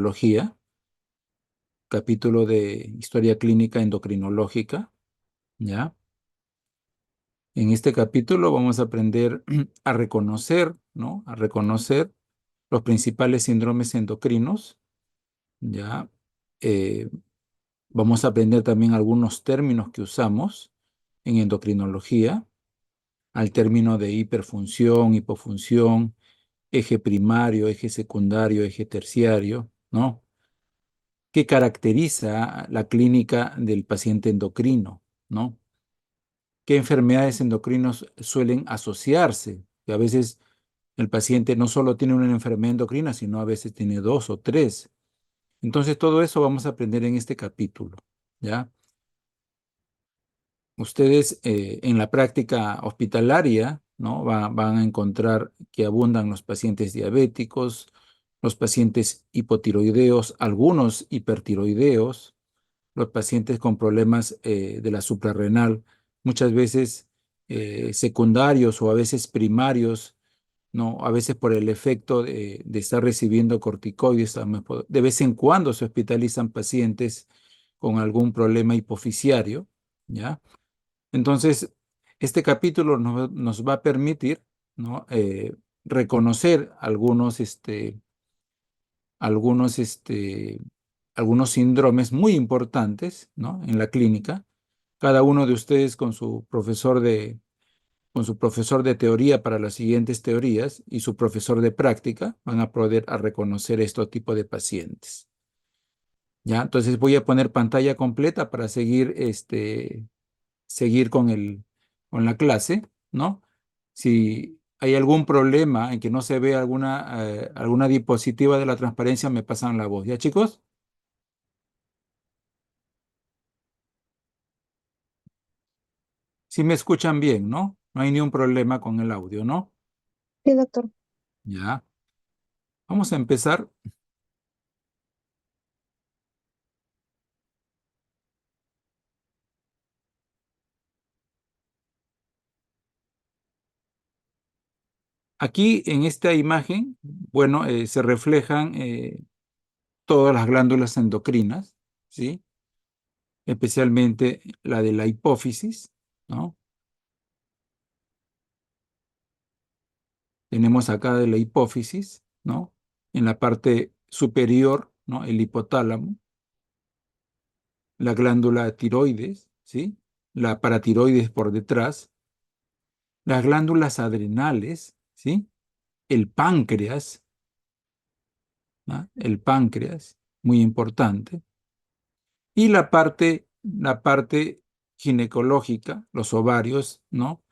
endocrinología, capítulo de historia clínica endocrinológica, ¿ya? En este capítulo vamos a aprender a reconocer, ¿no? A reconocer los principales síndromes endocrinos, ¿ya? Eh, Vamos a aprender también algunos términos que usamos en endocrinología, al término de hiperfunción, hipofunción, eje primario, eje secundario, eje terciario, ¿no? ¿Qué caracteriza la clínica del paciente endocrino, ¿no? ¿Qué enfermedades endocrinos suelen asociarse? Que a veces el paciente no solo tiene una enfermedad endocrina, sino a veces tiene dos o tres. Entonces, todo eso vamos a aprender en este capítulo, ¿ya? Ustedes en la práctica hospitalaria, ¿no? Van a encontrar que abundan los pacientes diabéticos, los pacientes hipotiroideos, algunos hipertiroideos, los pacientes con problemas de la suprarrenal, muchas veces secundarios o a veces primarios, ¿no? A veces por el efecto de estar recibiendo corticoides. De vez en cuando se hospitalizan pacientes con algún problema hipofisiario, ¿ya? Entonces, este capítulo nos va a permitir, ¿no? Reconocer algunos, algunos síndromes muy importantes, ¿no? En la clínica. Cada uno de ustedes con su profesor de teoría para las siguientes teorías y su profesor de práctica van a poder a reconocer este tipo de pacientes. ¿Ya? Entonces voy a poner pantalla completa para seguir con la clase, ¿no? Si hay algún problema en que no se ve alguna diapositiva de la transparencia, me pasan la voz. ¿Ya, chicos? Si me escuchan bien, ¿no? No hay ni un problema con el audio, ¿no? Sí, doctor. Ya. Vamos a empezar. Aquí en esta imagen, bueno, se reflejan todas las glándulas endocrinas, ¿sí? Especialmente la de la hipófisis, ¿no? Tenemos acá de la hipófisis, ¿no? En la parte superior, ¿no? El hipotálamo, la glándula tiroides, ¿sí? La paratiroides por detrás, las glándulas adrenales, ¿sí? El páncreas, ¿no? El páncreas, muy importante. Y la parte ginecológica, los ovarios, ¿no?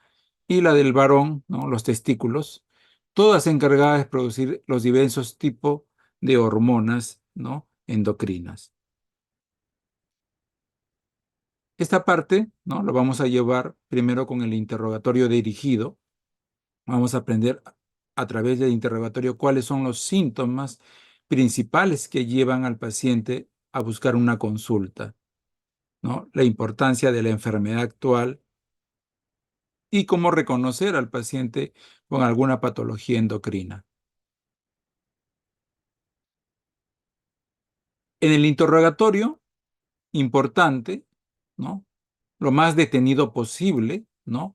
Y la del varón, ¿no? Los testículos, todas encargadas de producir los diversos tipos de hormonas, ¿no? Endocrinas. Esta parte, ¿no? Lo vamos a llevar primero con el interrogatorio dirigido. Vamos a aprender a través del interrogatorio cuáles son los síntomas principales que llevan al paciente a buscar una consulta, ¿no? La importancia de la enfermedad actual y cómo reconocer al paciente con alguna patología endocrina. En el interrogatorio, importante, ¿no? Lo más detenido posible, ¿no?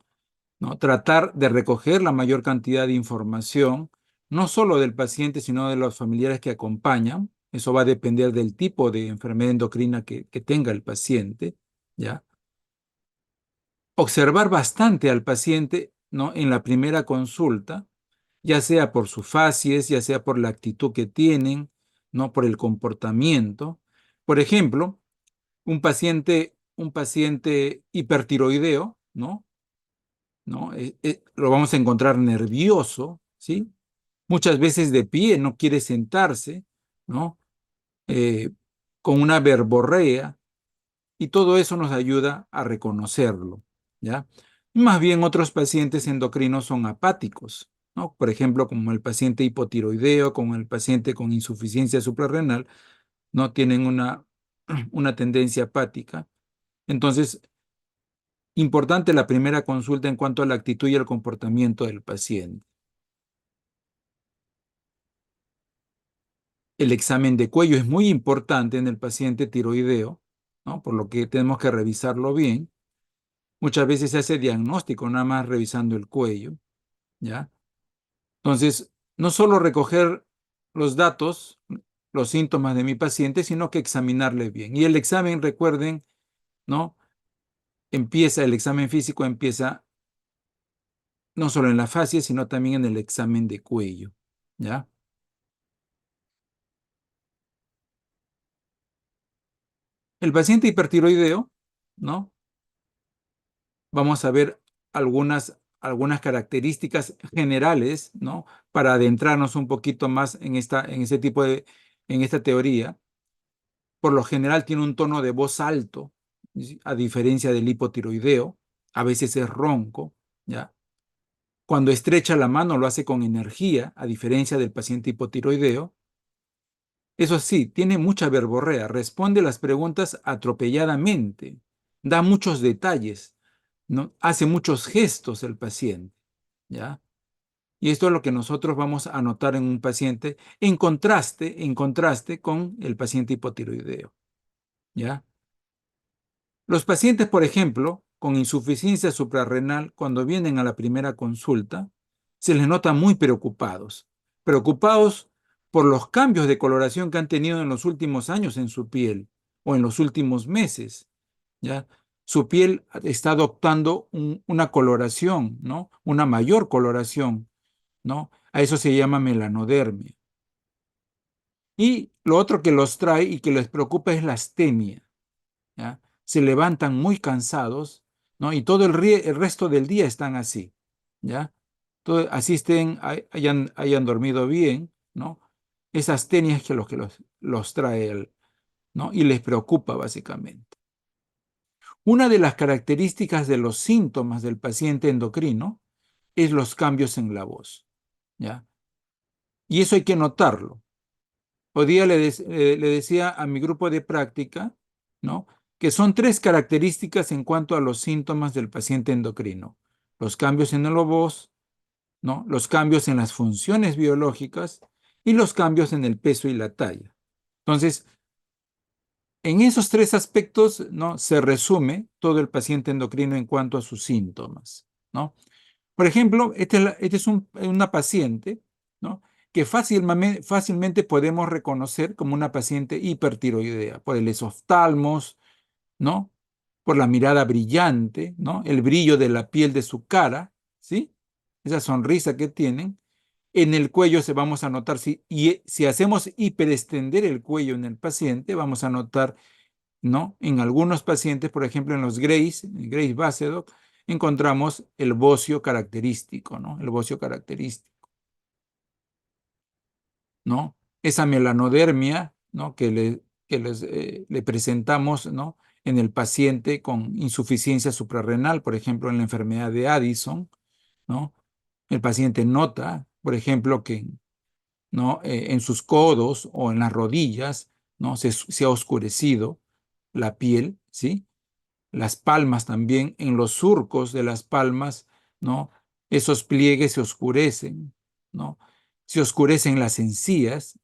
Tratar de recoger la mayor cantidad de información, no solo del paciente, sino de los familiares que acompañan. Eso va a depender del tipo de enfermedad endocrina que tenga el paciente, ¿ya? Observar bastante al paciente, ¿no? En la primera consulta, ya sea por sus facies, ya sea por la actitud que tienen, ¿no? Por el comportamiento. Por ejemplo, un paciente hipertiroideo, ¿no? Lo vamos a encontrar nervioso, ¿sí? Muchas veces de pie, no quiere sentarse, ¿no? Eh, con una verborrea, y todo eso nos ayuda a reconocerlo, ¿ya? Más bien otros pacientes endocrinos son apáticos, ¿no? Por ejemplo, como el paciente hipotiroideo, como el paciente con insuficiencia suprarrenal, no tienen una tendencia apática. Entonces, importante la primera consulta en cuanto a la actitud y el comportamiento del paciente. El examen de cuello es muy importante en el paciente tiroideo, ¿no? Por lo que tenemos que revisarlo bien. Muchas veces se hace diagnóstico nada más revisando el cuello, ¿ya? Entonces, no solo recoger los datos, los síntomas de mi paciente, sino que examinarle bien. Y el examen, recuerden, ¿no? El examen físico empieza no solo en la fascia, sino también en el examen de cuello, ¿ya? El paciente hipertiroideo, ¿no? Vamos a ver algunas características generales, ¿no? Para adentrarnos un poquito más en esta teoría. Por lo general tiene un tono de voz alto, ¿sí? A diferencia del hipotiroideo, a veces es ronco, ¿ya? Cuando estrecha la mano lo hace con energía, a diferencia del paciente hipotiroideo. Eso sí, tiene mucha verborrea, responde las preguntas atropelladamente, da muchos detalles, ¿no? Hace muchos gestos el paciente, ¿ya? Y esto es lo que nosotros vamos a notar en un paciente en contraste con el paciente hipotiroideo, ¿ya? Los pacientes, por ejemplo, con insuficiencia suprarrenal, cuando vienen a la primera consulta, se les nota muy preocupados por los cambios de coloración que han tenido en los últimos años en su piel o en los últimos meses, ¿ya? Su piel está adoptando una coloración, ¿no? Una mayor coloración, ¿no? A eso se llama melanodermia. Y lo otro que los trae y que les preocupa es la astemia, ¿ya? Se levantan muy cansados, ¿no? Y todo el resto del día están así, ¿ya? Así hayan dormido bien, ¿no? Esas tenias que los trae él, ¿no? Y les preocupa básicamente. Una de las características de los síntomas del paciente endocrino es los cambios en la voz, ¿ya? Y eso hay que notarlo. Hoy día le decía a mi grupo de práctica, ¿no? Que son tres características en cuanto a los síntomas del paciente endocrino. Los cambios en la voz, ¿no? Los cambios en las funciones biológicas y los cambios en el peso y la talla. Entonces, en esos tres aspectos, ¿no? Se resume todo el paciente endocrino en cuanto a sus síntomas, ¿no? Por ejemplo, este es una paciente, ¿no? Que fácilmente podemos reconocer como una paciente hipertiroidea por el esoftalmos, ¿no? Por la mirada brillante, ¿no? El brillo de la piel de su cara, ¿sí? Esa sonrisa que tienen. En el cuello se vamos a notar, si hacemos hiperextender el cuello en el paciente, vamos a notar, ¿no? En algunos pacientes, por ejemplo, en los Graves Basedow, encontramos el bocio característico, ¿no? El bocio característico, ¿no? Esa melanodermia, ¿no? Le presentamos, ¿no? En el paciente con insuficiencia suprarrenal, por ejemplo, en la enfermedad de Addison, ¿no? El paciente nota, por ejemplo, que, ¿no? En sus codos o en las rodillas, ¿no? Se ha oscurecido la piel, ¿sí? Las palmas también, en los surcos de las palmas, ¿no? Esos pliegues se oscurecen, ¿no? Se oscurecen las encías.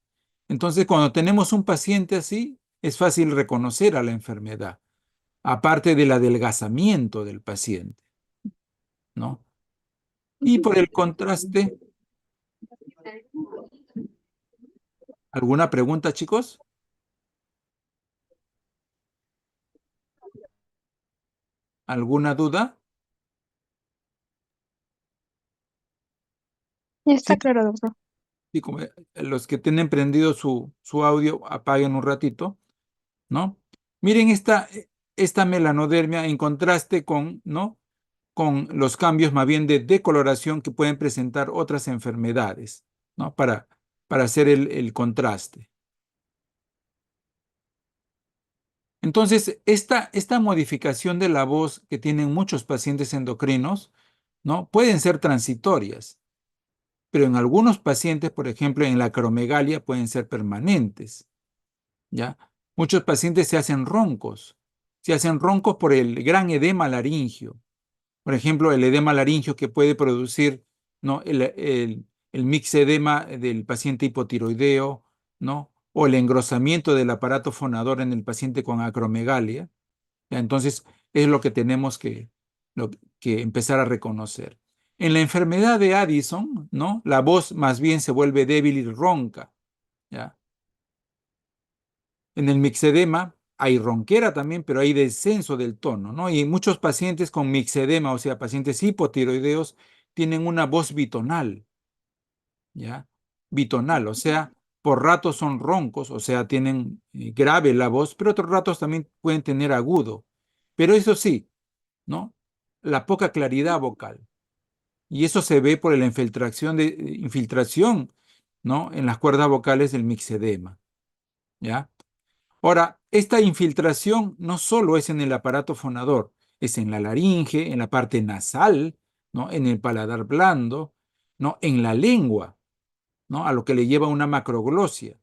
Entonces, cuando tenemos un paciente así, es fácil reconocer a la enfermedad, aparte del adelgazamiento del paciente, ¿no? Y por el contraste, ¿alguna pregunta, chicos? ¿Alguna duda? Está Sí, claro, doctor. sí, como, los que tienen prendido su audio, apaguen un ratito, ¿no? Miren esta melanodermia en contraste con, ¿no? Con los cambios más bien de decoloración que pueden presentar otras enfermedades, ¿no? Para hacer el contraste. Entonces, esta modificación de la voz que tienen muchos pacientes endocrinos, ¿no? Pueden ser transitorias, pero en algunos pacientes, por ejemplo, en la acromegalia, pueden ser permanentes, ¿ya? Muchos pacientes se hacen roncos por el gran edema laringio. Por ejemplo, el edema laringio que puede producir, ¿no? El mixedema del paciente hipotiroideo, ¿no? o el engrosamiento del aparato fonador en el paciente con acromegalia. ¿Ya? Entonces, es lo que tenemos que empezar a reconocer. En la enfermedad de Addison, ¿no? La voz más bien se vuelve débil y ronca, ¿ya? En el mixedema hay ronquera también, pero hay descenso del tono, ¿no? Y muchos pacientes con mixedema, o sea, pacientes hipotiroideos, tienen una voz bitonal, ¿ya? Bitonal, o sea, por ratos son roncos, o sea, tienen grave la voz, pero otros ratos también pueden tener agudo. Pero eso sí, ¿no? La poca claridad vocal. Y eso se ve por la infiltración, ¿no? En las cuerdas vocales del mixedema, ¿ya? Ahora, esta infiltración no solo es en el aparato fonador, es en la laringe, en la parte nasal, ¿no? En el paladar blando, ¿no? En la lengua, ¿no? A lo que le lleva una macroglosia.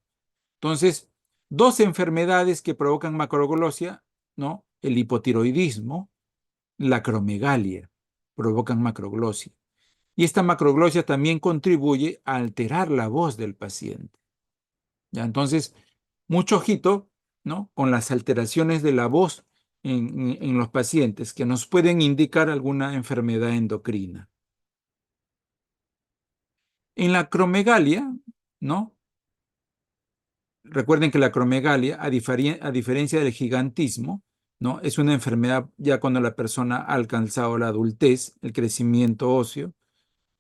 Entonces, dos enfermedades que provocan macroglosia, ¿no? El hipotiroidismo, la acromegalia, provocan macroglosia. Y esta macroglosia también contribuye a alterar la voz del paciente. ¿Ya? Entonces, mucho ojito, ¿no? Con las alteraciones de la voz en los pacientes que nos pueden indicar alguna enfermedad endocrina. En la acromegalia, ¿no? Recuerden que la acromegalia, a diferencia del gigantismo, ¿no? Es una enfermedad ya cuando la persona ha alcanzado la adultez, el crecimiento óseo,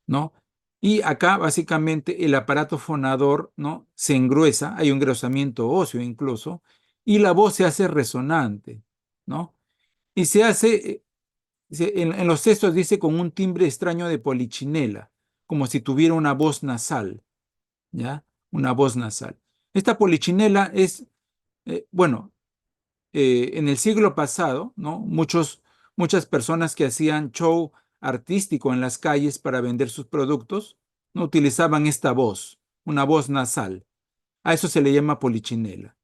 ¿no? Y acá básicamente el aparato fonador, ¿no? Se engruesa, hay un engrosamiento óseo incluso, y la voz se hace resonante, ¿no? Y se hace, en los textos dice con un timbre extraño de polichinela, como si tuviera una voz nasal, ¿ya? Una voz nasal. Esta polichinela es, bueno, en el siglo pasado, ¿no? Muchas personas que hacían show artístico en las calles para vender sus productos, no utilizaban esta voz, una voz nasal. A eso se le llama polichinela,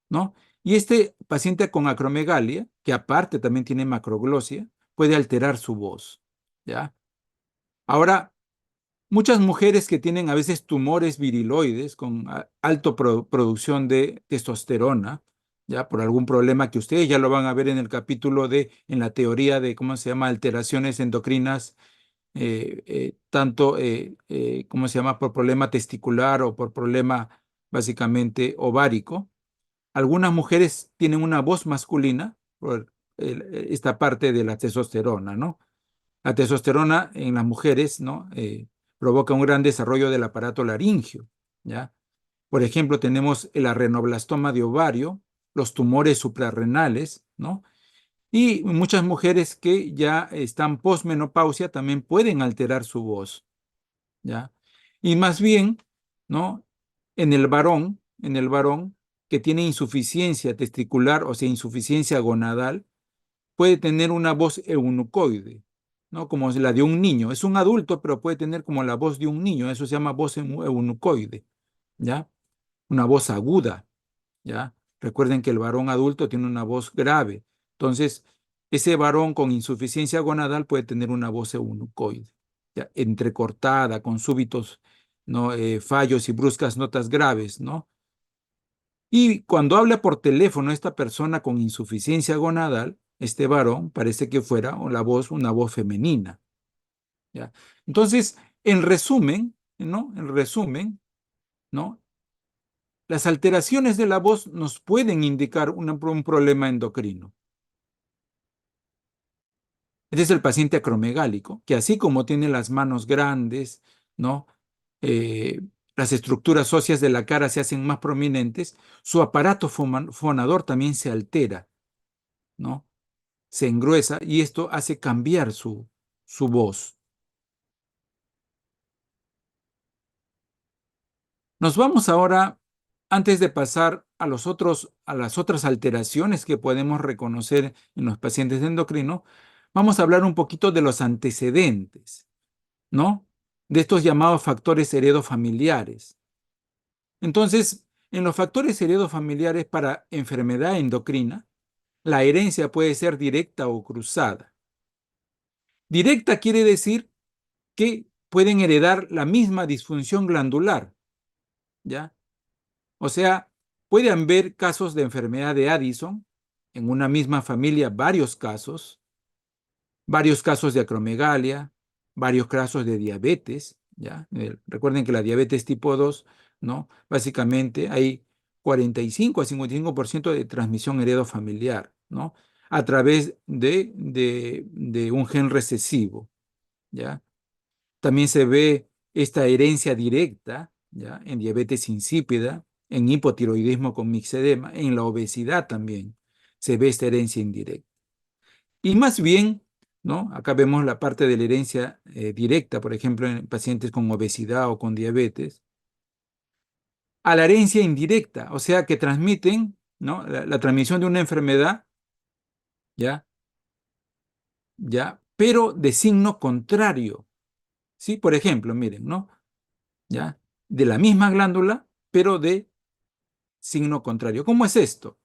¿no? Y este paciente con acromegalia, que aparte también tiene macroglosia, puede alterar su voz, ¿ya? Ahora, muchas mujeres que tienen a veces tumores viriloides con alta producción de testosterona, ya por algún problema que ustedes ya lo van a ver en el capítulo en la teoría de, ¿cómo se llama?, alteraciones endocrinas, tanto, ¿cómo se llama?, por problema testicular o por problema básicamente ovárico. Algunas mujeres tienen una voz masculina por esta parte de la testosterona, ¿no? La testosterona en las mujeres, ¿no? Provoca un gran desarrollo del aparato laringio, ¿ya? Por ejemplo, tenemos el arrenoblastoma de ovario, los tumores suprarrenales, ¿no? Y muchas mujeres que ya están posmenopausia también pueden alterar su voz, ¿ya? Y más bien, ¿no? En el varón que tiene insuficiencia testicular, o sea, insuficiencia gonadal, puede tener una voz eunucoide, ¿no? Como la de un niño. Es un adulto, pero puede tener como la voz de un niño. Eso se llama voz eunucoide, ¿ya? Una voz aguda, ¿ya? Recuerden que el varón adulto tiene una voz grave. Entonces, ese varón con insuficiencia gonadal puede tener una voz eunucoide, ¿ya? Entrecortada, con súbitos, ¿no? Fallos y bruscas notas graves, ¿no? Y cuando habla por teléfono esta persona con insuficiencia gonadal, este varón parece que fuera una voz femenina, ¿ya? Entonces, en resumen, ¿no? En resumen, ¿no? Las alteraciones de la voz nos pueden indicar un problema endocrino. Este es el paciente acromegálico, que así como tiene las manos grandes, ¿no? Eh, las estructuras óseas de la cara se hacen más prominentes, su aparato fonador también se altera, ¿no? Se engruesa y esto hace cambiar su voz. Nos vamos ahora, antes de pasar a las otras alteraciones que podemos reconocer en los pacientes endocrinos, vamos a hablar un poquito de los antecedentes, ¿no? De estos llamados factores heredofamiliares. Entonces, en los factores heredofamiliares para enfermedad endocrina, la herencia puede ser directa o cruzada. Directa quiere decir que pueden heredar la misma disfunción glandular, ¿ya? O sea, Puede haber casos de enfermedad de Addison, en una misma familia, varios casos de acromegalia, varios casos de diabetes, ¿ya? Recuerden que la diabetes tipo 2, ¿no? Básicamente hay 45 a 55% de transmisión heredofamiliar, ¿no? A través de un gen recesivo, ¿ya? También se ve esta herencia directa, ¿ya? En diabetes insípida, en hipotiroidismo con mixedema, en la obesidad también se ve esta herencia indirecta. Y más bien, ¿no? Acá vemos la parte de la herencia directa, por ejemplo, en pacientes con obesidad o con diabetes, a la herencia indirecta, o sea, que transmiten, ¿no? La transmisión de una enfermedad, ¿ya? ¿Ya? Pero de signo contrario, ¿sí? Por ejemplo, miren, ¿no? ¿Ya? De la misma glándula, pero de signo contrario. ¿Cómo es esto?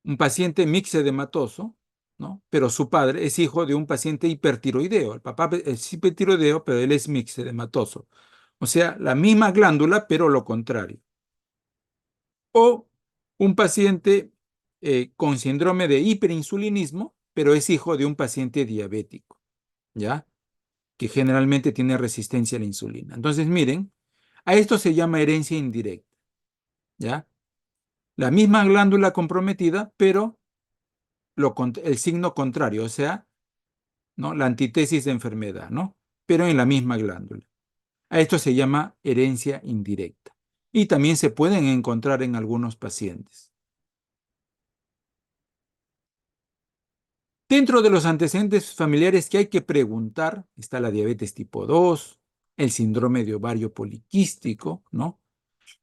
Un paciente mixedematoso, ¿no? Pero su padre es hijo de un paciente hipertiroideo. El papá es hipertiroideo, pero él es mixedematoso. O sea, la misma glándula, pero lo contrario. O un paciente con síndrome de hiperinsulinismo, pero es hijo de un paciente diabético, ¿ya? Que generalmente tiene resistencia a la insulina. Entonces, miren, a esto se llama herencia indirecta, ¿ya? La misma glándula comprometida, pero el signo contrario, o sea, ¿no? La antítesis de enfermedad, ¿no? Pero en la misma glándula. A esto se llama herencia indirecta. Y también se pueden encontrar en algunos pacientes. Dentro de los antecedentes familiares que hay que preguntar, está la diabetes tipo 2, el síndrome de ovario poliquístico, ¿no?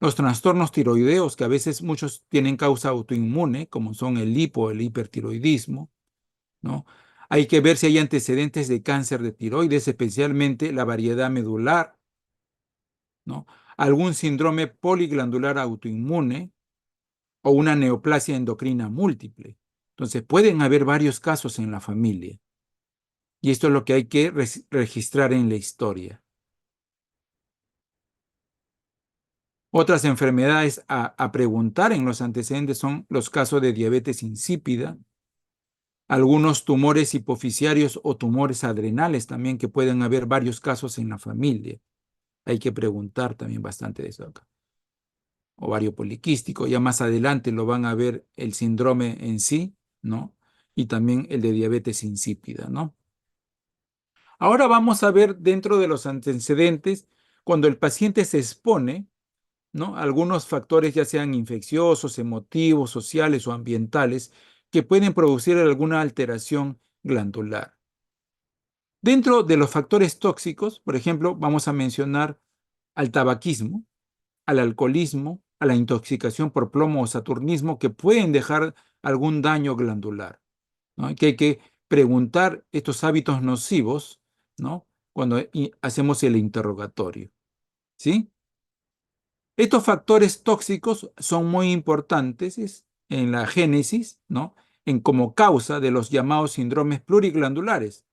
Los trastornos tiroideos, que a veces muchos tienen causa autoinmune, como son el hipo, el hipertiroidismo, ¿no? Hay que ver si hay antecedentes de cáncer de tiroides, especialmente la variedad medular, ¿no? Algún síndrome poliglandular autoinmune o una neoplasia endocrina múltiple. Entonces, pueden haber varios casos en la familia. Y esto es lo que hay que registrar en la historia. Otras enfermedades a preguntar en los antecedentes son los casos de diabetes insípida, algunos tumores hipoficiarios o tumores adrenales también, que pueden haber varios casos en la familia. Hay que preguntar también bastante de eso acá. Ovario poliquístico, ya más adelante lo van a ver el síndrome en sí, ¿no? Y también el de diabetes insípida, ¿no? Ahora vamos a ver dentro de los antecedentes, cuando el paciente se expone, ¿no? Algunos factores, ya sean infecciosos, emotivos, sociales o ambientales, que pueden producir alguna alteración glandular. Dentro de los factores tóxicos, por ejemplo, vamos a mencionar al tabaquismo, al alcoholismo, a la intoxicación por plomo o saturnismo, que pueden dejar algún daño glandular, ¿no? Que hay que preguntar estos hábitos nocivos, ¿no? Cuando hacemos el interrogatorio, ¿sí? Estos factores tóxicos son muy importantes en la génesis, ¿no? En como causa de los llamados síndromes pluriglandulares,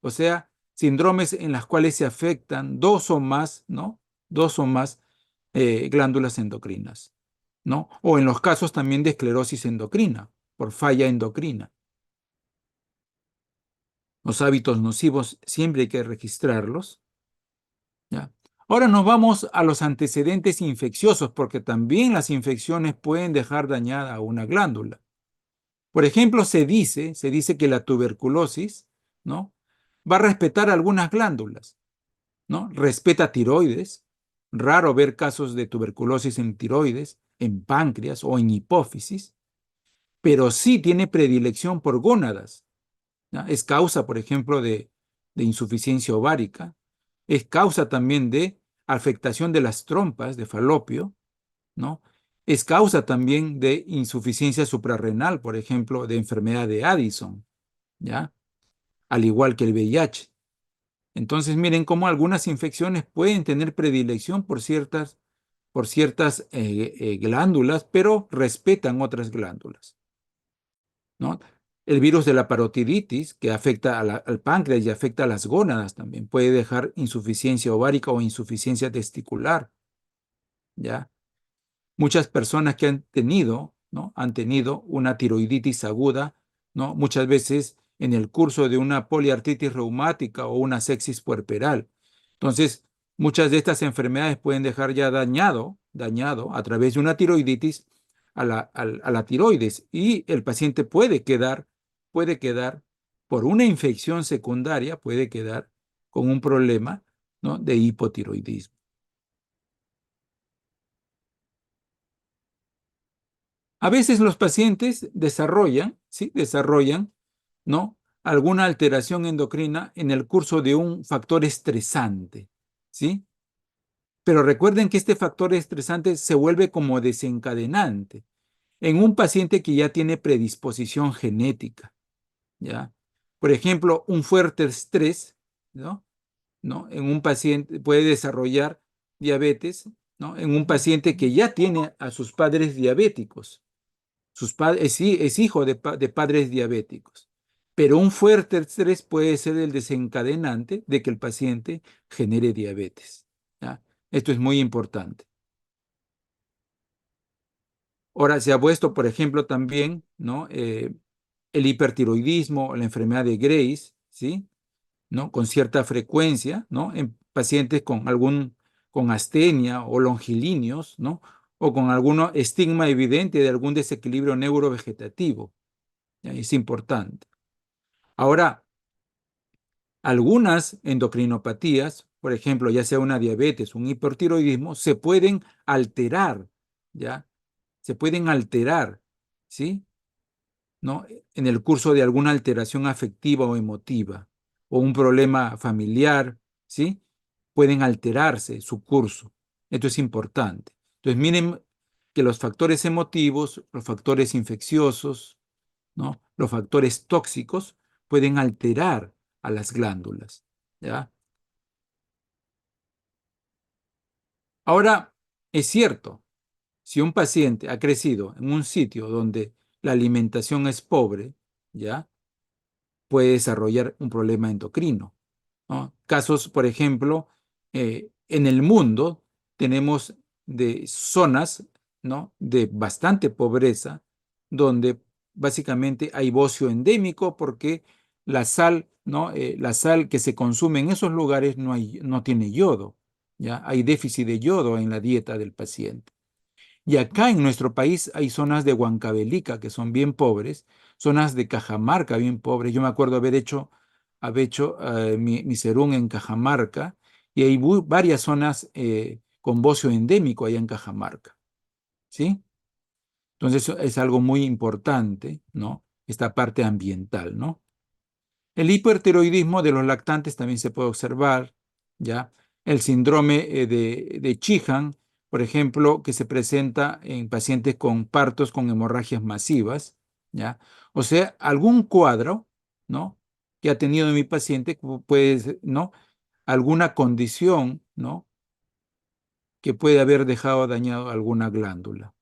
o sea, síndromes en las cuales se afectan dos o más, ¿no? Dos o más glándulas endocrinas, ¿no? O en los casos también de esclerosis endocrina, por falla endocrina. Los hábitos nocivos siempre hay que registrarlos, ¿ya? Ahora nos vamos a los antecedentes infecciosos, porque también las infecciones pueden dejar dañada a una glándula. Por ejemplo, se dice que la tuberculosis, ¿no? Va a respetar algunas glándulas, ¿no? Respeta tiroides. Raro ver casos de tuberculosis en tiroides, en páncreas o en hipófisis, pero sí tiene predilección por gónadas, ¿ya? Es causa, por ejemplo, de insuficiencia ovárica, es causa también de afectación de las trompas de falopio, ¿no? Es causa también de insuficiencia suprarrenal, por ejemplo, de enfermedad de Addison, ¿ya? Al igual que el VIH. Entonces, miren cómo algunas infecciones pueden tener predilección por ciertas glándulas, pero respetan otras glándulas, ¿no? El virus de la parotiditis, que afecta al páncreas y afecta a las gónadas también, puede dejar insuficiencia ovárica o insuficiencia testicular, ¿ya? Muchas personas que han tenido, ¿no? Han tenido una tiroiditis aguda, ¿no? Muchas veces en el curso de una poliartritis reumática o una sepsis puerperal. Entonces, muchas de estas enfermedades pueden dejar ya dañado a través de una tiroiditis a la tiroides y el paciente puede quedar por una infección secundaria, puede quedar con un problema, ¿no? de hipotiroidismo. A veces los pacientes desarrollan, ¿sí? Desarrollan, ¿no? alguna alteración endocrina en el curso de un factor estresante, ¿sí? Pero recuerden que este factor estresante se vuelve como desencadenante en un paciente que ya tiene predisposición genética, ¿ya? Por ejemplo, un fuerte estrés, ¿no? ¿No? En un paciente puede desarrollar diabetes, ¿no? En un paciente que ya tiene a sus padres diabéticos. Sus padres, sí, es hijo de padres diabéticos. Pero un fuerte estrés puede ser el desencadenante de que el paciente genere diabetes. ¿Ya? Esto es muy importante. Ahora se ha puesto, por ejemplo, también, ¿no? El hipertiroidismo, la enfermedad de Graves, ¿sí? ¿No? Con cierta frecuencia, ¿no? En pacientes con astenia o longilíneos, ¿no? O con algún estigma evidente de algún desequilibrio neurovegetativo. ¿Ya? Es importante. Ahora, algunas endocrinopatías, por ejemplo, ya sea una diabetes, un hipertiroidismo, se pueden alterar, ¿ya? Se pueden alterar, ¿sí? ¿No? En el curso de alguna alteración afectiva o emotiva o un problema familiar, ¿sí? Pueden alterarse su curso. Esto es importante. Entonces, miren que los factores emotivos, los factores infecciosos, ¿no? Los factores tóxicos pueden alterar a las glándulas, ¿ya? Ahora, es cierto, si un paciente ha crecido en un sitio donde la alimentación es pobre, ¿ya? Puede desarrollar un problema endocrino, ¿no? Casos, por ejemplo, en el mundo tenemos de zonas, ¿no? de bastante pobreza, donde básicamente hay bocio endémico porque la sal, ¿no? La sal que se consume en esos lugares no tiene yodo, ¿ya? Hay déficit de yodo en la dieta del paciente. Y acá en nuestro país hay zonas de Huancavelica que son bien pobres, zonas de Cajamarca bien pobres. Yo me acuerdo haber hecho mi serún en Cajamarca y hay varias zonas con bocio endémico allá en Cajamarca, ¿sí? Entonces eso es algo muy importante, ¿no? Esta parte ambiental, ¿no? El hipertiroidismo de los lactantes también se puede observar, ¿ya? El síndrome de Sheehan, por ejemplo, que se presenta en pacientes con partos con hemorragias masivas, ¿ya? O sea, algún cuadro, ¿no? que ha tenido mi paciente, puede ser, ¿no? Alguna condición, ¿no? que puede haber dejado dañado alguna glándula.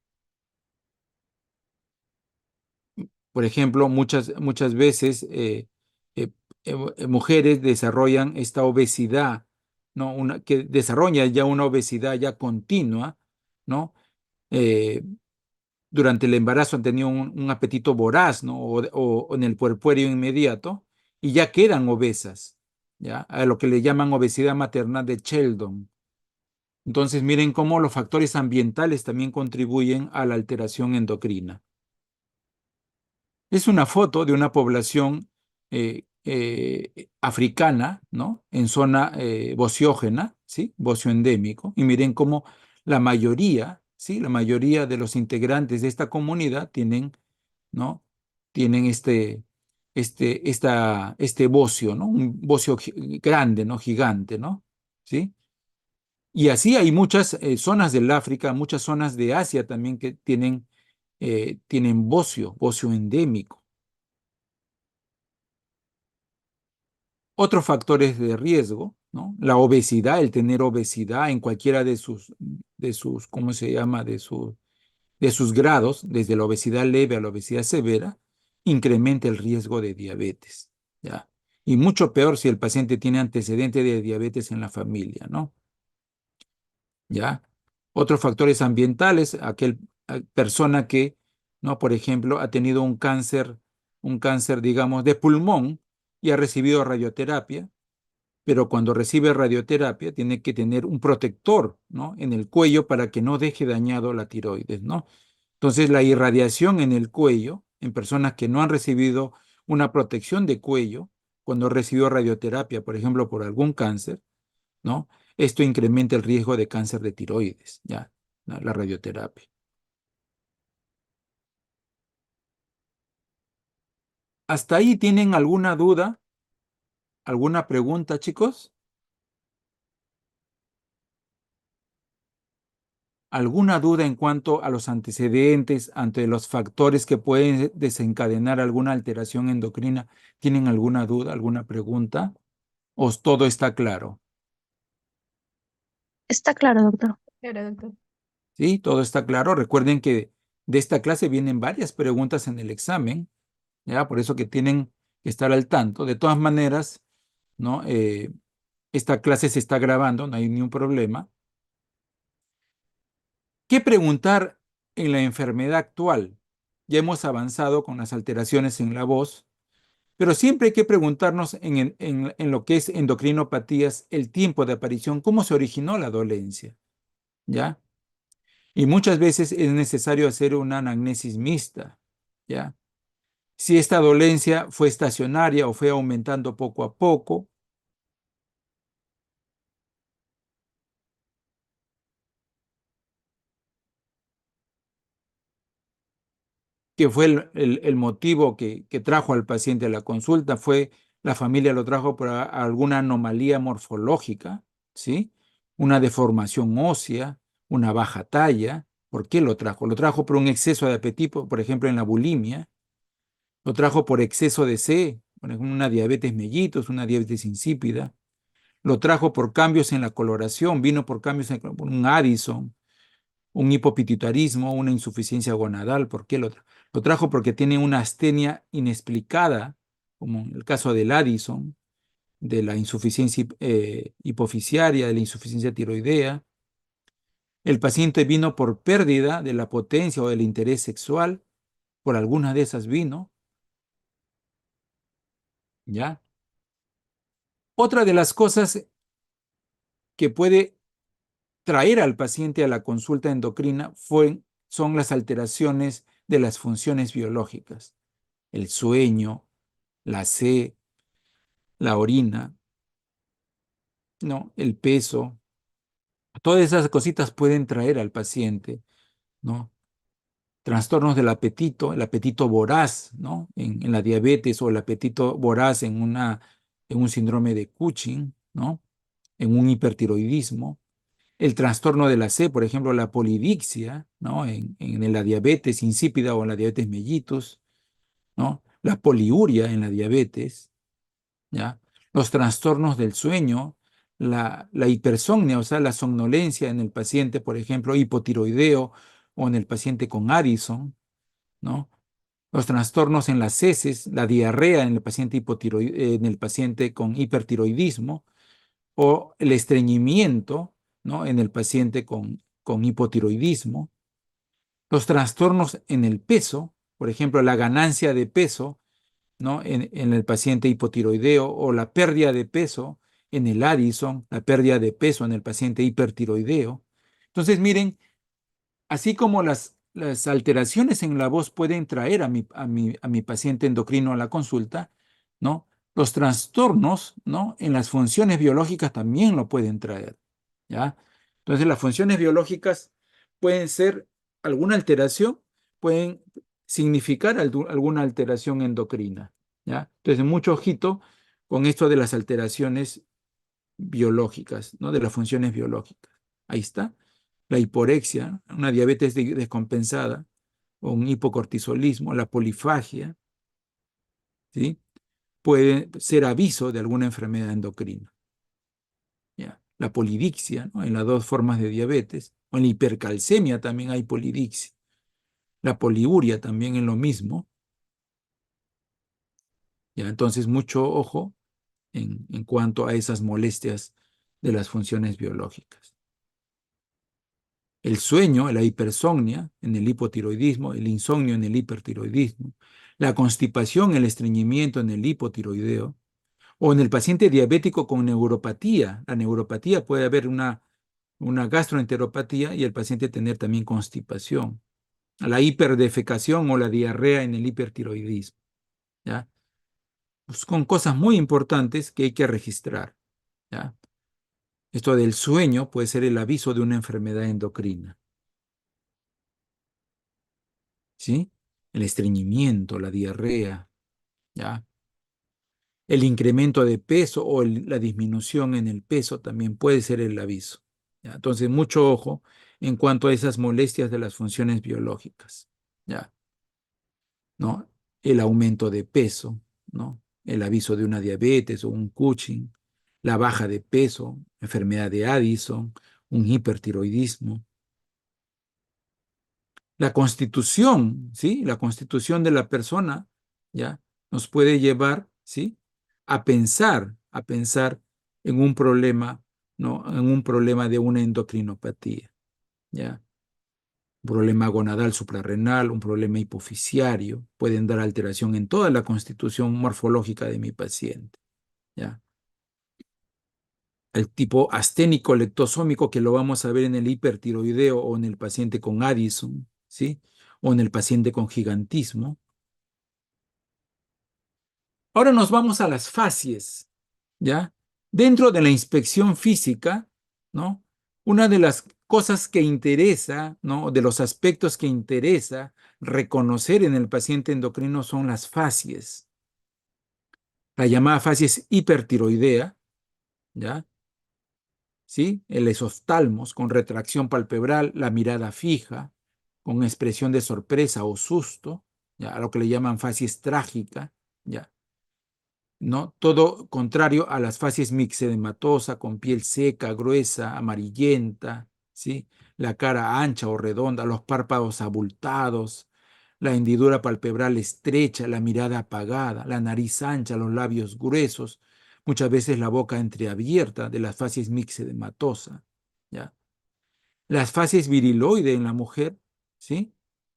Por ejemplo, muchas veces eh, mujeres desarrollan esta obesidad, ¿no? Que desarrollan ya una obesidad ya continua, ¿no? Eh, Durante el embarazo han tenido un apetito voraz, ¿no? O en el puerperio inmediato y ya quedan obesas, ¿ya? A lo que le llaman obesidad materna de Sheldon. Entonces, miren cómo los factores ambientales también contribuyen a la alteración endocrina. Es una foto de una población africana, ¿no? En zona bociógena, ¿sí? Bocio endémico. Y miren cómo la mayoría, ¿sí? La mayoría de los integrantes de esta comunidad tienen, ¿no? Tienen este bocio, ¿no? Un bocio grande, ¿no? Gigante, ¿no? ¿Sí? Y así hay muchas zonas del África, muchas zonas de Asia también que tienen bocio endémico. Otros factores de riesgo, ¿no? La obesidad, el tener obesidad en cualquiera de sus, ¿cómo se llama? De sus grados, desde la obesidad leve a la obesidad severa, incrementa el riesgo de diabetes, ¿ya? Y mucho peor si el paciente tiene antecedente de diabetes en la familia, ¿no? ¿Ya? Otros factores ambientales, persona que, ¿no? Por ejemplo, ha tenido un cáncer, digamos, de pulmón y ha recibido radioterapia, pero cuando recibe radioterapia tiene que tener un protector, ¿no? En el cuello para que no deje dañado la tiroides, ¿no? Entonces, la irradiación en el cuello, en personas que no han recibido una protección de cuello, cuando recibió radioterapia, por ejemplo, por algún cáncer, ¿no? Esto incrementa el riesgo de cáncer de tiroides, ya, la radioterapia. ¿Hasta ahí tienen alguna duda, alguna pregunta, chicos? ¿Alguna duda en cuanto a los antecedentes, ante los factores que pueden desencadenar alguna alteración endocrina? ¿Tienen alguna duda, alguna pregunta? ¿O todo está claro? Está claro, doctor. Claro, doctor. ¿Sí? Todo está claro. Recuerden que de esta clase vienen varias preguntas en el examen, ¿ya? Por eso que tienen que estar al tanto. De todas maneras, ¿no? Esta clase se está grabando, no hay ningún problema. ¿Qué preguntar en la enfermedad actual? Ya hemos avanzado con las alteraciones en la voz, pero siempre hay que preguntarnos en lo que es endocrinopatías, el tiempo de aparición, cómo se originó la dolencia, ¿ya? Y muchas veces es necesario hacer una anamnesis mixta, ¿ya? Si esta dolencia fue estacionaria o fue aumentando poco a poco, que fue el motivo que trajo al paciente a la consulta, fue la familia lo trajo por alguna anomalía morfológica, ¿sí? Una deformación ósea, una baja talla. ¿Por qué lo trajo? Lo trajo por un exceso de apetito, por ejemplo, en la bulimia. Lo trajo por exceso de C, por ejemplo, una diabetes mellitus, una diabetes insípida. Lo trajo por cambios en la coloración, vino por cambios en por un Addison, un hipopituitarismo, una insuficiencia gonadal. ¿Por qué lo trajo? Lo trajo porque tiene una astenia inexplicada, como en el caso del Addison, de la insuficiencia hipoficiaria, de la insuficiencia tiroidea. El paciente vino por pérdida de la potencia o del interés sexual, por alguna de esas vino, ¿ya? Otra de las cosas que puede traer al paciente a la consulta endocrina son las alteraciones de las funciones biológicas, el sueño, la sed, la orina, ¿no? El peso. Todas esas cositas pueden traer al paciente, ¿no? Trastornos del apetito, el apetito voraz, ¿no? En la diabetes, o el apetito voraz en un síndrome de Cushing, ¿no? En un hipertiroidismo. El trastorno de la C, por ejemplo, la polidixia, ¿no? En la diabetes insípida o en la diabetes mellitus, ¿no? La poliuria en la diabetes, ¿ya? Los trastornos del sueño, la hipersomnia, o sea, la somnolencia en el paciente, por ejemplo, hipotiroideo, o en el paciente con Addison, ¿no? Los trastornos en las heces, la diarrea en el paciente en el paciente con hipertiroidismo, o el estreñimiento, ¿no? En el paciente con hipotiroidismo. Los trastornos en el peso, por ejemplo, la ganancia de peso, ¿no? En el paciente hipotiroideo, o la pérdida de peso en el Addison, la pérdida de peso en el paciente hipertiroideo. Entonces, miren, así como las alteraciones en la voz pueden traer a mi paciente endocrino a la consulta, ¿no? Los trastornos, ¿no? En las funciones biológicas también lo pueden traer, ¿ya? Entonces, las funciones biológicas pueden ser alguna alteración, pueden significar alguna alteración endocrina, ¿ya? Entonces, mucho ojito con esto de las alteraciones biológicas, ¿no? De las funciones biológicas. Ahí está. La hiporexia, una diabetes descompensada, o un hipocortisolismo, la polifagia, ¿sí? Puede ser aviso de alguna enfermedad endocrina, ¿ya? La polidixia, ¿no? En las dos formas de diabetes, o en la hipercalcemia también hay polidixia. La poliuria también es lo mismo, ¿ya? Entonces, mucho ojo en cuanto a esas molestias de las funciones biológicas. el sueño, la hipersomnia en el hipotiroidismo, el insomnio en el hipertiroidismo, la constipación, el estreñimiento en el hipotiroideo, o en el paciente diabético con neuropatía. La neuropatía puede haber una gastroenteropatía y el paciente tener también constipación, la hiperdefecación o la diarrea en el hipertiroidismo, ¿ya? Pues con cosas muy importantes que hay que registrar, ¿ya? Esto del sueño puede ser el aviso de una enfermedad endocrina, ¿sí? El estreñimiento, la diarrea, ¿ya? El incremento de peso o la disminución en el peso también puede ser el aviso, ¿ya? Entonces, mucho ojo en cuanto a esas molestias de las funciones biológicas, ¿ya? ¿No? El aumento de peso, ¿no? El aviso de una diabetes o un Cushing, la baja de peso, enfermedad de Addison, un hipertiroidismo. La constitución, ¿sí? La constitución de la persona, ¿ya? Nos puede llevar, ¿sí? A pensar en un problema, ¿no? En un problema de una endocrinopatía, ¿ya? Un problema gonadal suprarrenal, un problema hipofisiario, pueden dar alteración en toda la constitución morfológica de mi paciente, ¿ya? El tipo asténico lectosómico que lo vamos a ver en el hipertiroideo o en el paciente con Addison, ¿sí? O en el paciente con gigantismo. Ahora nos vamos a las facies, ¿ya? Dentro de la inspección física, ¿no? Una de las cosas que interesa, ¿no? De los aspectos que interesa reconocer en el paciente endocrino son las facies. La llamada facies hipertiroidea, ¿ya? ¿Sí? El esoftalmos con retracción palpebral, la mirada fija, con expresión de sorpresa o susto, ¿ya? A lo que le llaman facies trágica, ¿ya? ¿No? Todo contrario a las facies mixedematosa, con piel seca, gruesa, amarillenta, ¿sí? La cara ancha o redonda, los párpados abultados, la hendidura palpebral estrecha, la mirada apagada, la nariz ancha, los labios gruesos, muchas veces la boca entreabierta de las facies mixedematosa, ¿ya? Las fases viriloide en la mujer, ¿sí?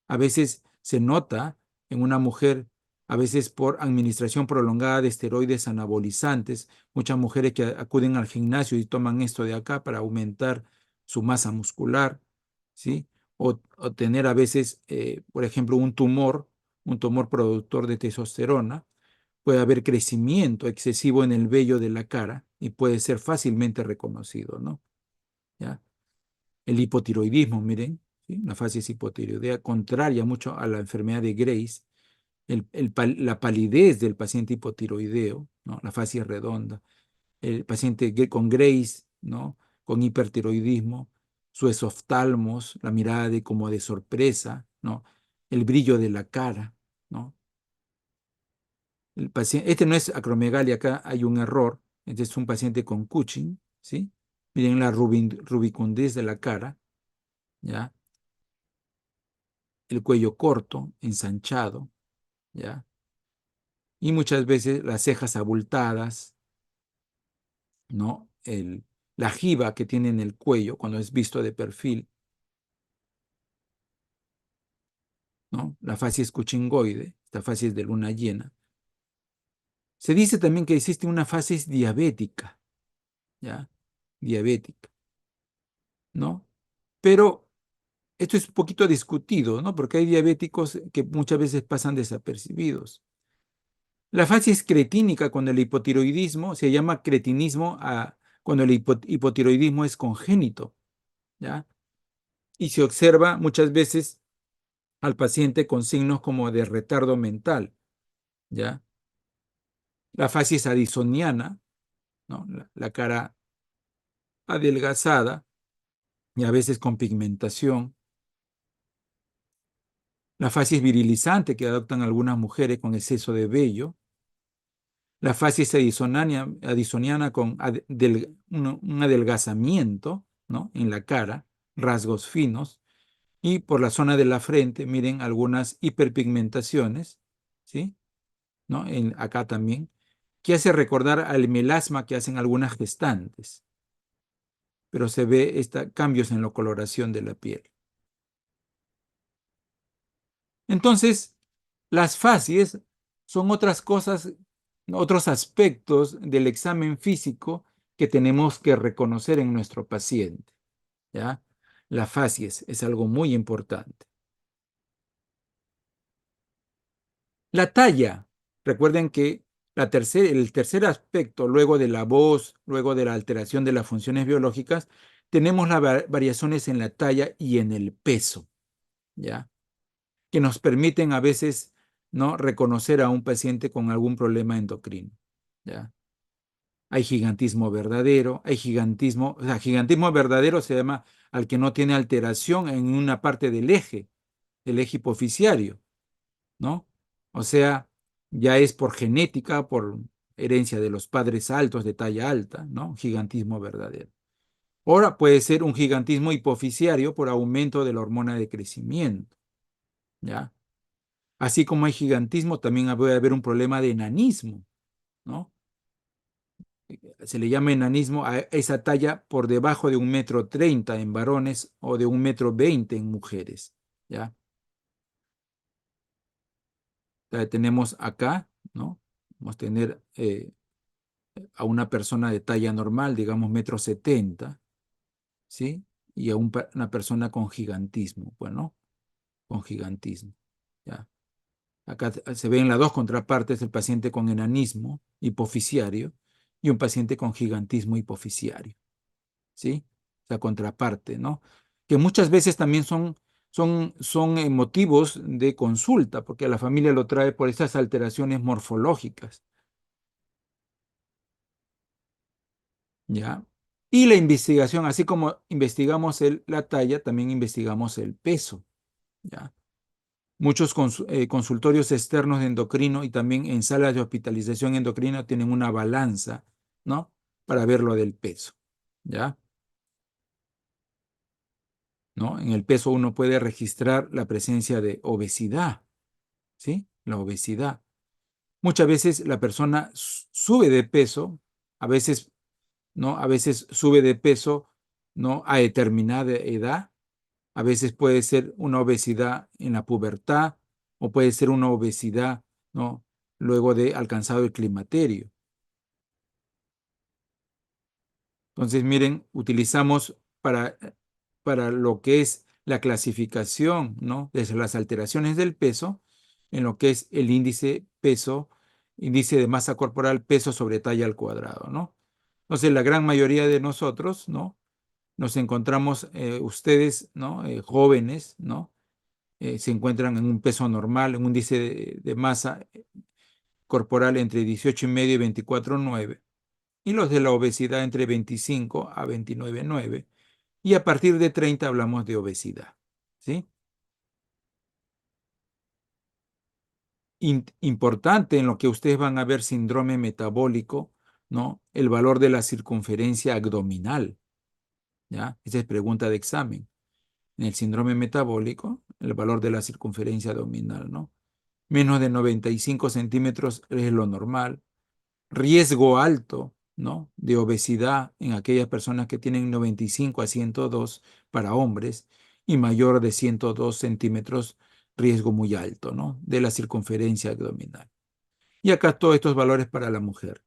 A veces se nota en una mujer, a veces por administración prolongada de esteroides anabolizantes, muchas mujeres que acuden al gimnasio y toman esto de acá para aumentar su masa muscular, ¿sí? O tener a veces, por ejemplo, un tumor productor de testosterona, puede haber crecimiento excesivo en el vello de la cara y puede ser fácilmente reconocido, ¿no? ¿Ya? El hipotiroidismo, miren, ¿sí? La facies hipotiroidea contraria mucho a la enfermedad de Graves, la palidez del paciente hipotiroideo, ¿no? La facies redonda, el paciente con Graves, ¿no? Con hipertiroidismo, su esoftalmos, la mirada como de sorpresa, ¿no? El brillo de la cara, ¿no? Este no es acromegalia, acá hay un error, este es un paciente con Cushing, ¿sí? Miren la rubicundez de la cara, ¿ya? El cuello corto, ensanchado, ¿ya? Y muchas veces las cejas abultadas, ¿no? La jiba que tiene en el cuello cuando es visto de perfil, ¿no? La facies cuchingoide, esta facies de luna llena. Se dice también que existe una facies diabética, ¿ya? Diabética, ¿no? Pero esto es un poquito discutido, ¿no? Porque hay diabéticos que muchas veces pasan desapercibidos. La facies cretínica con el hipotiroidismo se llama cretinismo cuando el hipotiroidismo es congénito, ¿ya? Y se observa muchas veces al paciente con signos como de retardo mental, ¿ya? La facies addisoniana, ¿no? La cara adelgazada y a veces con pigmentación. La facies virilizante que adoptan algunas mujeres con exceso de vello. La facies addisoniana con un adelgazamiento, ¿no? En la cara, rasgos finos, y por la zona de la frente, miren algunas hiperpigmentaciones, ¿sí? ¿No? Acá también, que hace recordar al melasma que hacen algunas gestantes. pero se ve cambios en la coloración de la piel. Entonces, las facies son otras cosas, otros aspectos del examen físico que tenemos que reconocer en nuestro paciente, ¿ya? La facies es algo muy importante. La talla. Recuerden que el tercer aspecto, luego de la voz, luego de la alteración de las funciones biológicas, tenemos las variaciones en la talla y en el peso, ¿ya? Que nos permiten a veces, ¿no?, reconocer a un paciente con algún problema endocrino, ¿ya? Hay gigantismo verdadero, hay gigantismo, o sea, gigantismo verdadero se llama al que no tiene alteración en una parte del eje hipoficiario, ¿no? O sea, ya es por genética, por herencia de los padres altos de talla alta, ¿no? Gigantismo verdadero. Ahora puede ser un gigantismo hipoficiario por aumento de la hormona de crecimiento, ¿ya? Así como hay gigantismo, también puede haber un problema de enanismo, ¿no? Se le llama enanismo a esa talla por debajo de 1,30 m en varones o de 1,20 m en mujeres, ¿ya? Tenemos acá, ¿no? Vamos a tener a una persona de talla normal, digamos 1,70 m, ¿sí? Y a una persona con gigantismo, bueno, con gigantismo, ¿ya? Acá se ven las dos contrapartes, el paciente con enanismo hipoficiario y un paciente con gigantismo hipoficiario, ¿sí? La contraparte, ¿no? Que muchas veces también son motivos de consulta, porque la familia lo trae por esas alteraciones morfológicas, ¿ya? Y la investigación, así como investigamos la talla, también investigamos el peso, ¿ya? Muchos consultorios externos de endocrino y también en salas de hospitalización endocrina tienen una balanza, ¿no? Para ver lo del peso, ¿ya? ¿No? En el peso uno puede registrar la presencia de obesidad, ¿sí? La obesidad. Muchas veces la persona sube de peso, a veces, ¿no? A veces sube de peso, ¿no?, a determinada edad. A veces puede ser una obesidad en la pubertad o puede ser una obesidad, ¿no?, luego de alcanzado el climaterio. Entonces, miren, utilizamos para lo que es la clasificación, ¿no?, de las alteraciones del peso, en lo que es el índice de masa corporal, peso sobre talla al cuadrado, ¿no? Entonces, la gran mayoría de nosotros, ¿no?, nos encontramos, ustedes, ¿no?, jóvenes, ¿no?, se encuentran en un peso normal, en un índice de masa corporal entre 18,5 y 24,9, y los de la obesidad entre 25 a 29,9, y a partir de 30 hablamos de obesidad, ¿sí? Importante en lo que ustedes van a ver síndrome metabólico, ¿no?, el valor de la circunferencia abdominal, ¿ya? Esa es pregunta de examen. En el síndrome metabólico, el valor de la circunferencia abdominal, ¿no? Menos de 95 centímetros es lo normal. Riesgo alto, ¿no?, de obesidad en aquellas personas que tienen 95 a 102 para hombres y mayor de 102 centímetros, riesgo muy alto, ¿no?, de la circunferencia abdominal. Y acá todos estos valores para la mujer.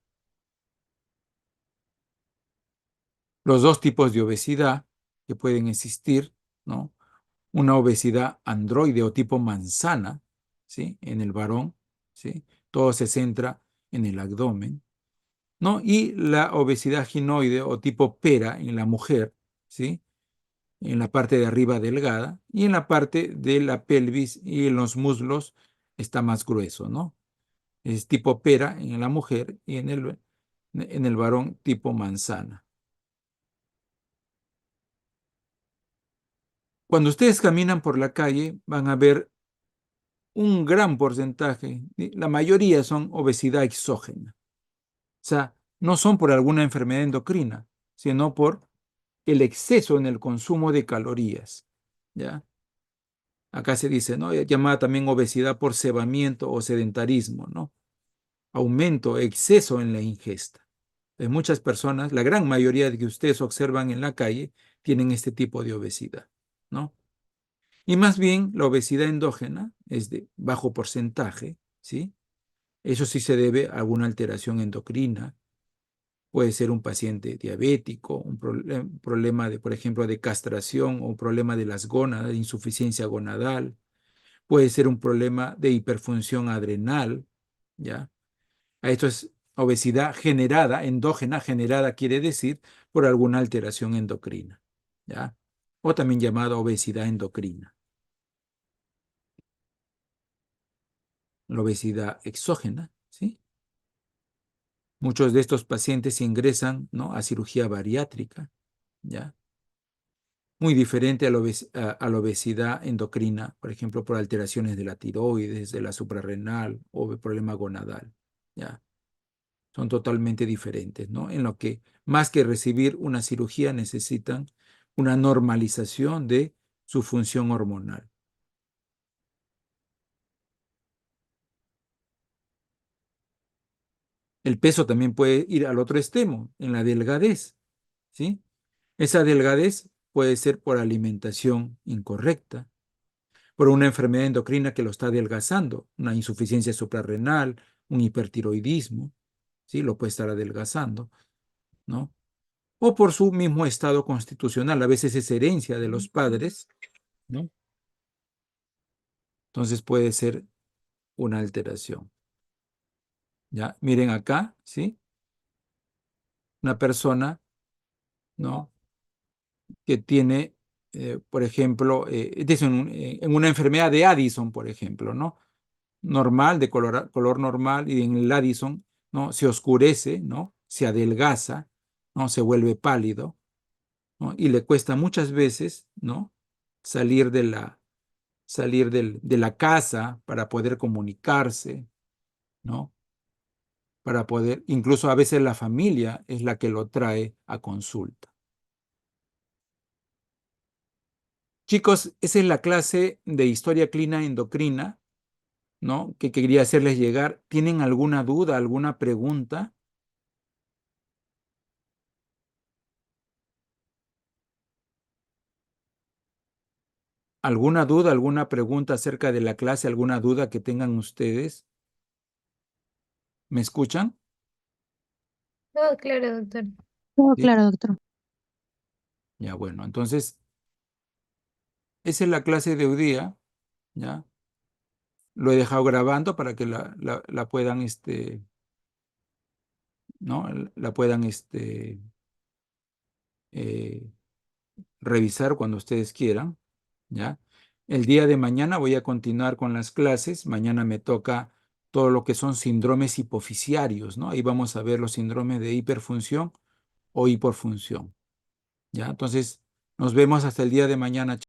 Los dos tipos de obesidad que pueden existir, ¿no? Una obesidad androide o tipo manzana, ¿sí?, en el varón, ¿sí? Todo se centra en el abdomen, ¿no? Y la obesidad ginoide o tipo pera en la mujer, ¿sí?, en la parte de arriba delgada y en la parte de la pelvis y en los muslos está más grueso, ¿no? Es tipo pera en la mujer y en el varón tipo manzana. Cuando ustedes caminan por la calle van a ver un gran porcentaje, la mayoría son obesidad exógena. O sea, no son por alguna enfermedad endocrina, sino por el exceso en el consumo de calorías, ¿ya? Acá se dice, ¿no?, llamada también obesidad por cebamiento o sedentarismo, ¿no? Aumento, exceso en la ingesta, muchas personas, la gran mayoría de que ustedes observan en la calle, tienen este tipo de obesidad, ¿no? Y más bien, la obesidad endógena es de bajo porcentaje, ¿sí? Eso sí se debe a alguna alteración endocrina. Puede ser un paciente diabético, un problema de, por ejemplo, de castración o un problema de las gónadas, de insuficiencia gonadal. Puede ser un problema de hiperfunción adrenal, ¿ya? Esto es obesidad generada, endógena generada quiere decir por alguna alteración endocrina, ¿ya? O también llamada obesidad endocrina. La obesidad exógena, ¿sí? Muchos de estos pacientes ingresan, ¿no?, a cirugía bariátrica, ¿ya? Muy diferente a a la obesidad endocrina, por ejemplo, por alteraciones de la tiroides, de la suprarrenal o el problema gonadal, ¿ya? Son totalmente diferentes, ¿no? En lo que más que recibir una cirugía necesitan una normalización de su función hormonal. El peso también puede ir al otro extremo, en la delgadez, ¿sí? Esa delgadez puede ser por alimentación incorrecta, por una enfermedad endocrina que lo está adelgazando, una insuficiencia suprarrenal, un hipertiroidismo, ¿sí? Lo puede estar adelgazando, ¿no? O por su mismo estado constitucional, a veces es herencia de los padres, ¿no? Entonces puede ser una alteración. ¿Ya? Miren acá, ¿sí? Una persona, ¿no?, que tiene, por ejemplo, en una enfermedad de Addison, por ejemplo, ¿no? Normal, de color normal, y en el Addison, ¿no?, se oscurece, ¿no?, se adelgaza, ¿no?, se vuelve pálido, ¿no?, y le cuesta muchas veces, ¿no?, salir de la casa para poder comunicarse, ¿no?, para poder, incluso a veces la familia es la que lo trae a consulta. Chicos, esa es la clase de historia clínica endocrina, ¿no?, que quería hacerles llegar. ¿Tienen alguna duda, alguna pregunta? ¿Alguna duda, alguna pregunta acerca de la clase, alguna duda que tengan ustedes? ¿Me escuchan? Todo claro, doctor. Todo Sí. claro, doctor. Ya, bueno, entonces, esa es la clase de hoy día, ¿ya? Lo he dejado grabando para que la puedan, ¿no?, la puedan, eh, revisar cuando ustedes quieran, ¿ya? El día de mañana voy a continuar con las clases. Mañana me toca todo lo que son síndromes hipofisiarios, ¿no? Ahí vamos a ver los síndromes de hiperfunción o hiporfunción, ¿ya? Entonces, nos vemos hasta el día de mañana.